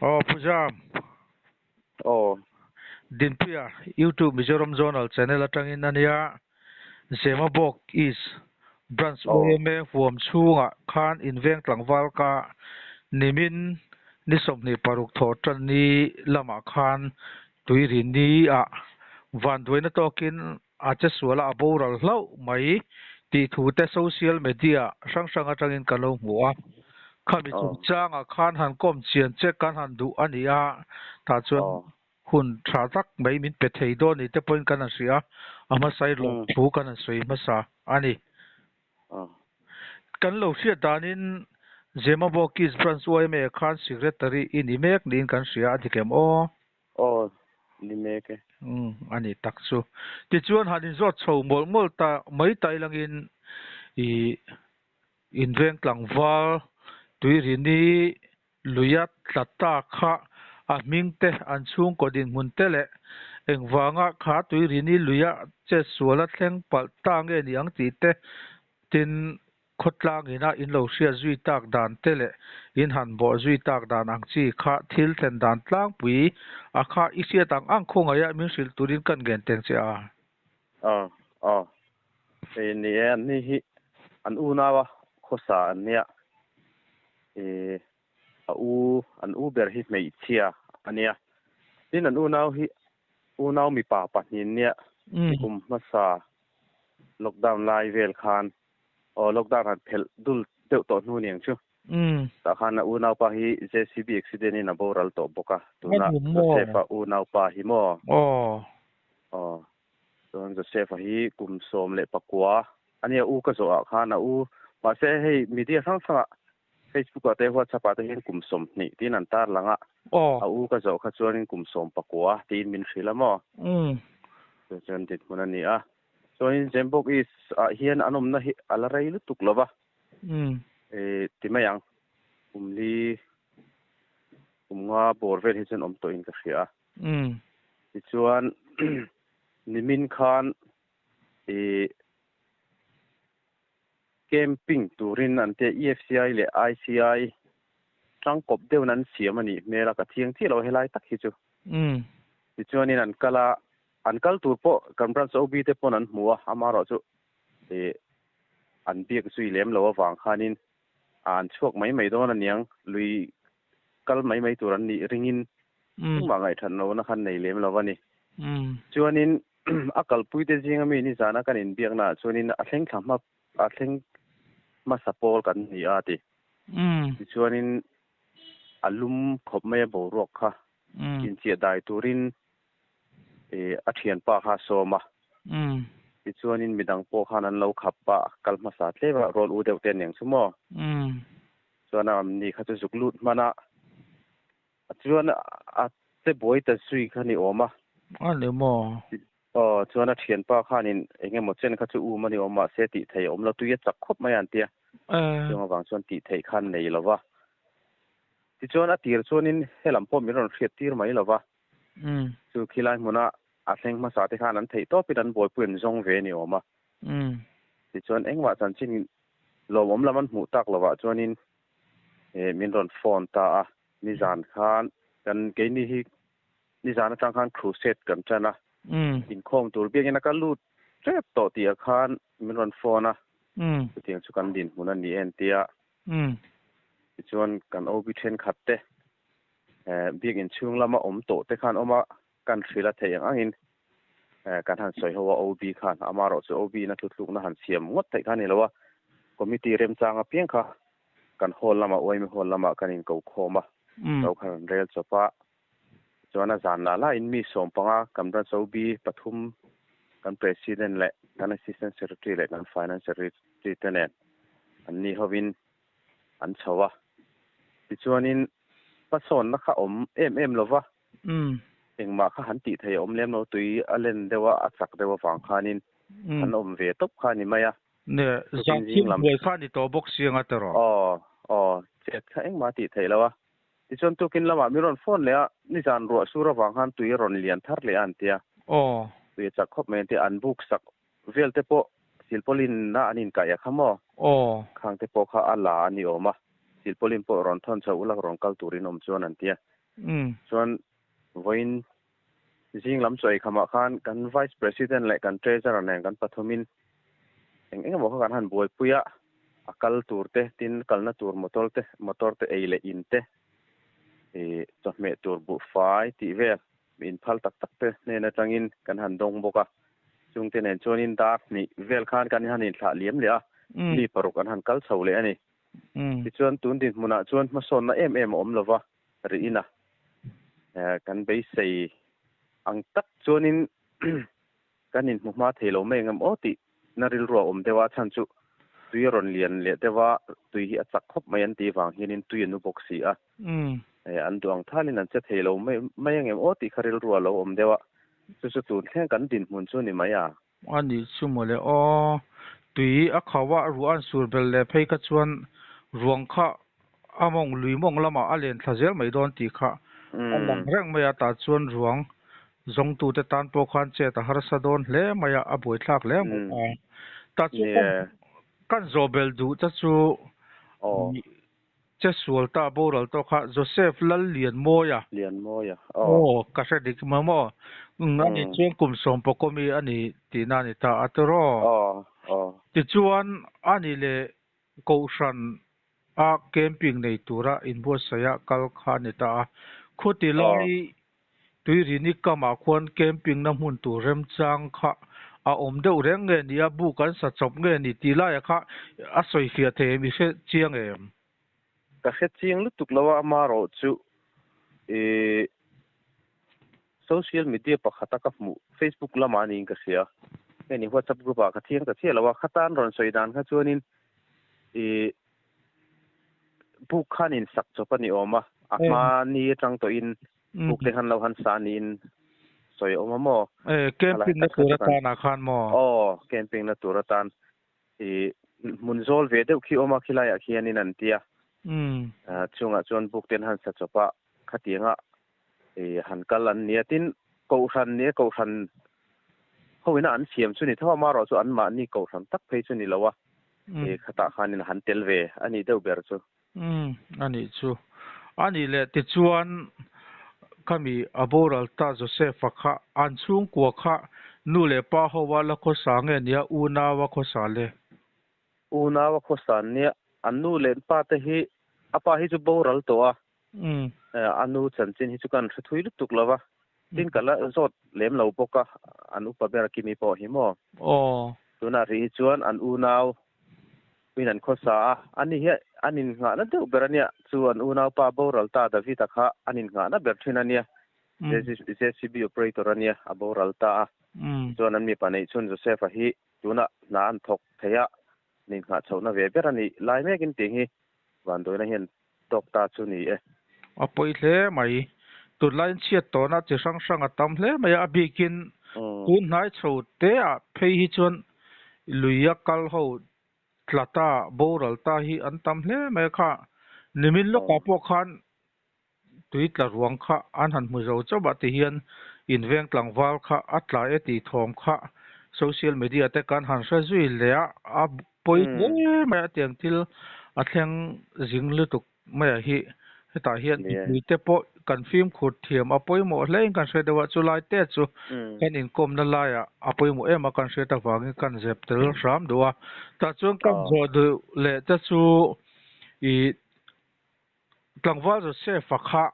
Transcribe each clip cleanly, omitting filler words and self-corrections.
Oh, Pujam, Oh, Dinpia, YouTube Mizoram Zonal Channel atangin ania Zemabok is Branch oh, OMA Form Chunga Khan Invent Langwal ka Nimin Nisom ni Paruk Thotan ni Lama Khan Tuirin ni Van Duena Tokin Acheswala Aboral Lau Mai Ti Thu te social media sang sang atangin kalau mua kami chung oh, chang khan han kom chian che kan han du ania ta chuan oh, hun tha tak mai min pe thei do ni te point kan sia ama sai lo mm, thu kan soi ma sa ani oh, kan lo sia danin zema bo kis branch oi me khan secretary in imek din kan sia adikem o oh, Limeke. ani takchu ti chuan hanin zot chho mol mol ta mai tai langin i inveng tlangwal tuirini luyat tlata kha a mingte an chung kodin munte le engwanga kha tuirini luya che suala thleng pal ta nge ni ang ti te tin khotlang ina in lo sia zui tak dan te le in han bo zui tak dan ang chi kha thil thlen dan tlang pui a kha isia tang ang khonga ya min sil turin kan gen teng che a Oh, oh, ni en ni hi an u na wa khosa an nia an u ber hi mei chia ania tin an u na hi u na mi pa ni nia kum masa lockdown lai vel khan o lockdown han phel dul teu to nu niang chu ta khan na u na pa hi JCB accident in a boral to boka tuna Joseph u na pa hi mo oh Tuan Joseph hi kum som le pakwa ania u ka zo a khana u ma se hei media sang sang Facebook ate WhatsApp ate hin kum som ni tin an tar langa a u ka zo kha chuan kum som pakwa tin min hrila mo so chuan dit mun ani a so in Zembok is hian anom na hi alarai lu tuk lova timayang kumli kumnga borvel hi chen om to in ka hria ti chuan Nimin Khan camping turin ante EFCI le ICI tangkop deu nan siamani mera ka thiang thi lo helai tak hi chu ti chuanin an kal tur po kan branch OB te pon an muwa amaro chu an biak sui lem lo awang khanin an chuak mai don aniang lui kal mai turan ni ringin ma ngai than no na khan nei lem lo wani chuanin akal puite jinga mi ni zana kan in biak na chuanin a thleng ma sapol kan ni ati chuanin alum khop me bo rok kha in che dai turin a thian pa kha soma chuanin midang po khanan lo khap pa kalma sa tlewa rol u deu ten yang sumo chuana ni kha chu zuklut mana chuan a te boi ta sui khani oma ani mo chuan a thian pa khanin enge mo chen kha chu u mani oma se ti thei om lo tuya chak khop mai an tia chuan awang chuan ti thei khan nei lova ti chuan a tir chuanin helam po mi ron hriat tir mai lova chu khilai muna a thleng ma sa te khan an thei to pidan boi puan zong ve ni oma ti chuan engwa chan chin lo om laman mu tak lova chuanin min ron phone ta a ni zan khan kan ke ni hi ni zan atang khan crusade kan chana in khom tur biak ina ka lut trep to ti a khan min ron phone a tiang chu kan din mun an ni en tia chuan kan obi then khatte biak in chung lama om to te khan oma kan thrila thei angin kan han soi hawa OB khan amaro chu OB na thutluk na han siam ngot thei khan hilowa committee rem changa piang kha kan hol lama oimi hol lama kan in ko khoma ko khan rel chopa chuan a zan la in mi som panga kan ran OB pathum kan president le kan assistant secretary le kan finance secretary tenen anni hovin an chawa ti chuanin pason na kha om em lova engma kha han ti thei om lem no tui alen dewa achak dewa wang khanin an om ve top khani maya ne zang kim boi khani to box sianga tero chet kha engma ti thei lawa ti chon tu kin lama mi ron phone le ni jan ro sura wang han tui ron lian thar le an tia tui chak khop men te an book sak vel te po silpolin na anin ka ya khamo khang te po kha ala ani oma silpolin po ron thon chau ulak ron kal turin om chuan an tia chuan voin jing lam choi khama khan kan vice president le kan treasurer ne kan pathumin eng mo kan han boi puya akal turte tin kalna tur motor te eile inte to me tur bu fai ti ve in phal tak tak te ne na tangin kan han dong boka chung te nen chonin dar ni vel khan kan han in thla liam le a ni paruk kan han kal chho le ani ti chuan tun din muna chuan ma son na em om lova ri ina kan be sei ang tak chuanin kan in ma thelo me ngam oti naril ro om dewa chan chu tui ron lian le dewa tui hi achak khop mai an ti wang hianin tui nu boxi a an duang thalin an che thelo mai ngem oti kharil ro lo om dewa chu tu thleng kan din mun chu ni maya ani chumole o tui a khawa ruan surbel le phei ka chuan ruang kha among luimong lama alen thazel mai don ti kha alang reng maya ta chuan ruang zong tu te tan po khan che ta har sa don hle maya a boi thlak le ta chu kan zobel du ta chu che sual ta boral to kha Joseph lal lian moya ka se dik ma mo ani chuan kum som po komi ani ti na ni ta atoro ti chuan ani le ko shan a camping nei tura in bo saya kal kha ni ta khuti lai tui ri ni kama khon camping na mun tu rem chang kha a om deuh reng nge ni a bu kan sa chop nge ni ti lai kha a soi fia the mi se chiang em ka khet chiang lu tuk lawa ma ro chu social media pakhata ka mu Facebook lama ni ka sia ni WhatsApp group a ka thiang ka thia lawa khatan ron soidan kha chuanin bu khanin sak chopani oma ama ni tang to in buk te han lo han sa ni in soi oma mo camping na turatan a khan mo camping na turatan munzol ve deuh khi oma khilaya khianin an tia chunga chuan buk ten han sa chopa khatianga han kalan niatin ko ran hoina an siam chuni thawa ma ro chu an ma ni ko ran tak phei chuni lawa khata khanin han telve ani deuh ber chu ani chu ani le ti chuan kami aboral ta Joseph kha an chung ko kha nu le pa ho wala ko sange nia una wa ko sale una wa ko san nia anu le pa te hi apa hi chu boral to a anu chanchin hi chu kan thui lu tuk lawa tin kala zot lem lo boka anu pa ber ki mi po hi mo tuna ri chuan an unaw pinan kho sa ani hi anin nga na deuh berania chu an unaw pa boral ta da vi ta kha anin nga na ber thina nia JCB operator ania aboral ta chuan an mi pa nei chun Joseph hi tuna na an thok theya nin nga chona ve berani lai mekin ting hi van doina hian tok ta chu ni apoi hle mai tu lain chiat to na chi sang sang atam hle mai a bikin kun nai chho te a phei hi chuan luia kal ho tlata boral ta hi an tam hle mai kha nimin lo ka po khan tuitla ruang kha an han mu zo choba ti hian inveng tlangwal kha atla e ti thom kha social media te kan han sa zui le a poi mai tiang til a thleng jing lu tuk mai hi heta hian ni te po confirm khut thiam a poi mo hlein kan se dewa chu lai te chu kan in kom na la ya a poi mo ema kan se ta wang kan zep tel ram duwa ta chuan kan zo du le ta chu I tlangwal se fakha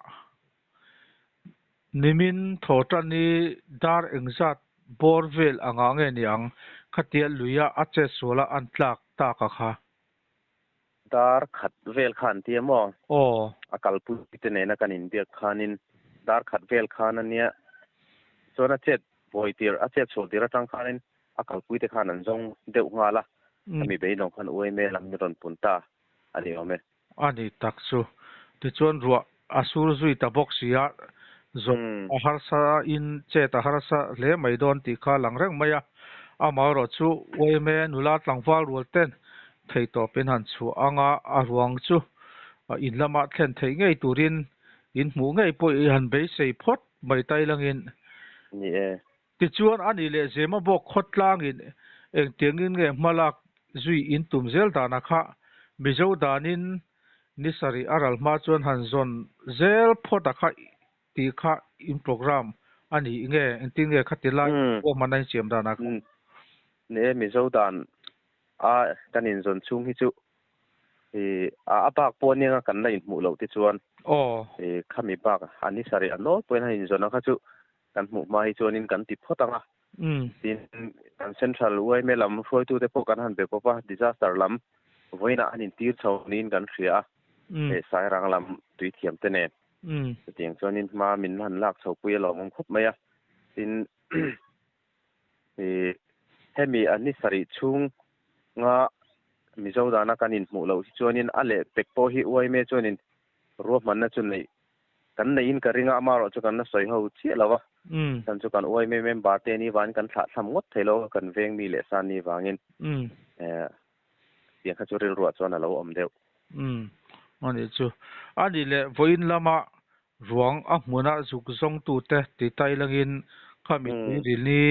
nimin thotani dar engzat borvel anga nge niang khatia luya ache sola antlak ta ka kha dar khat vel khan ti mo akal pu te ne na kan india khanin dar khat vel khan ania chona chet boitir a chet so tira tang khanin akal pu te khan an jong deuh ngala ami be nong khan oi me lam ni ron punta ani ome ani taksu ti chon ruwa asur zui ta boxia zon harsa in che ta harsa le maidon ti kha langreng maya amaro chu oi me nula tlangwal rolten thei to pen han chu anga a ruang chu in lama thlen thei ngei turin in mu ngei po han be sei phot mai tai langin ni ti chuan ani le zema bok khotlangin eng tiangin nge malak zui in tumzel dana kha mizo danin nisari aral ma chuan han zon zel phota kha ti kha in program ani nge tin nge khatila o manai chem da na ne mi zo dan a kanin zon chung hi chu a bak pon ni nga kan la in mu lo ti chuan khami bak ani sari ano poin ha in zon kha chu kan mu mai chuan in kan ti photanga tin kan central uai me lam foi tu te po kan han be ko pa disaster lam voina anin tir chho nin kan hria sai rang lam tui thiam te ne tiang chuan in ma min han lak chho pui lo mong khop mai a tin hemi ani sari chung nga mizo dana kanin mu lo chuanin ale pekpo hi uai me chuanin ro man na chun nei kan nei in karinga amaro chu kan na soi ho chi lawa kan chu kan uai me mem ba te ni wan kan thla tham ngot thelo kan veng mi le san ni wangin tiang kha chu ril ruwa chuan alo om deuh ani chu ani le voin lama ruang a hmuna zuk zong tu te ti tai langin khami ri ni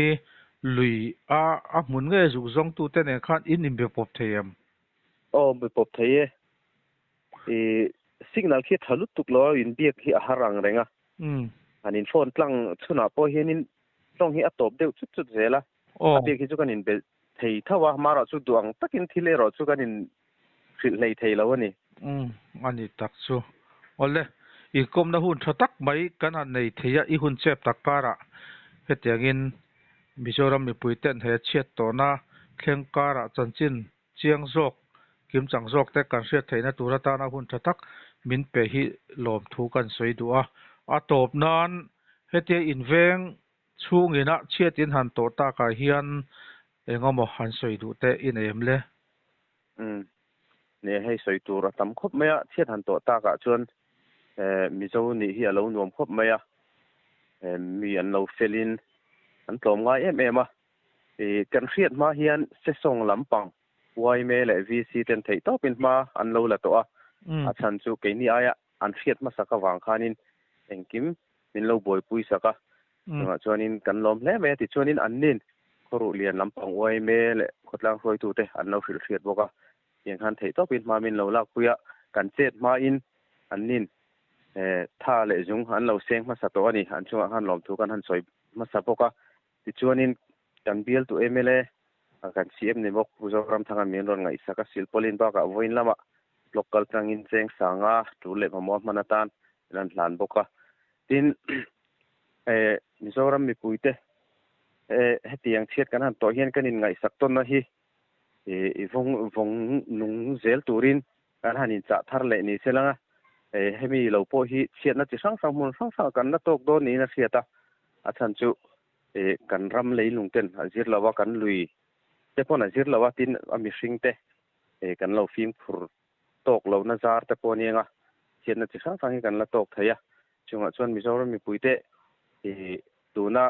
lui a hmun nge zuk zong tu te ne khan in be pop theyam be pop theye signal khi thalut tuk lo in biak hi a harang renga anin phone tlang chuna po hianin tong hi a top deuh chut chut zela a biak hi chu kanin be thei thawa mara chu duang takin thile ro chu kanin khil lei thei lo ani ani tak chu ole I kom na hun thatak mai kan an nei theya I hun chep takara hetiangin Mizoram mi puiten he chiat to na thlengkara chanchin chiang zok kim chang zok te kan hriat theina tura ta na hun thatak min pe hi lom thu kan soi du a top nan hetia inveng chungina chiatin han to ta ka hian engamo han soi du te in em le ne hei soi tura tam khop maya chiat han to ta ka chuan mizo ni hi alo nuam khop maya mi an lo felin an tlom ngai em a kan hriat ma hian se song lampang wai me le vc ten thei to pin ma an lo la to a chan chu ke ni aya an hriat ma saka wang khanin engkim min lo boi pui saka chuanin kan lom hle me ti chuanin an nin khoru lian lampang wai me le khotlang hroi tu te an lo hriat boka yang han thei to pin ma min lo lak puya kan chet ma in an nin tha le jung an lo seng ma sa to ani an chunga han lom thu kan han soi ma sa boka ti chuanin kan bial tu mla kan cm ne mok puzoram thanga min ron ngai saka silpolin ba ka voin lama local tangin cheng sanga tu le mo manatan ran hlan boka tin mizoram mi puite hetiang chiat kan han to hian kanin ngai sak ton na hi vong nung zel turin kan hanin cha thar le ni selanga hemi lo po hi chiat na chi sang sang mun sang sang kan na tok do ni na siata a chan chu kan ram lei lung ten azir lawa kan lui te pon azir lawa tin ami hring te kan lo fim phur tok lo na zar te ponianga chiat na chi sang sang hi kan la tok thaya chunga chuan mizoram mi puite tuna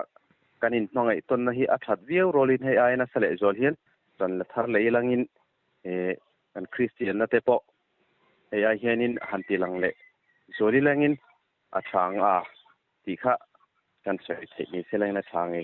kanin mangai ton na hi a that viau rolin hei aina sale zol hian tan la thar lei langin kan christian na te po hei ai hianin hanti lang le zoli langin a thang a ti kha kan sei thei ni seleng na thangi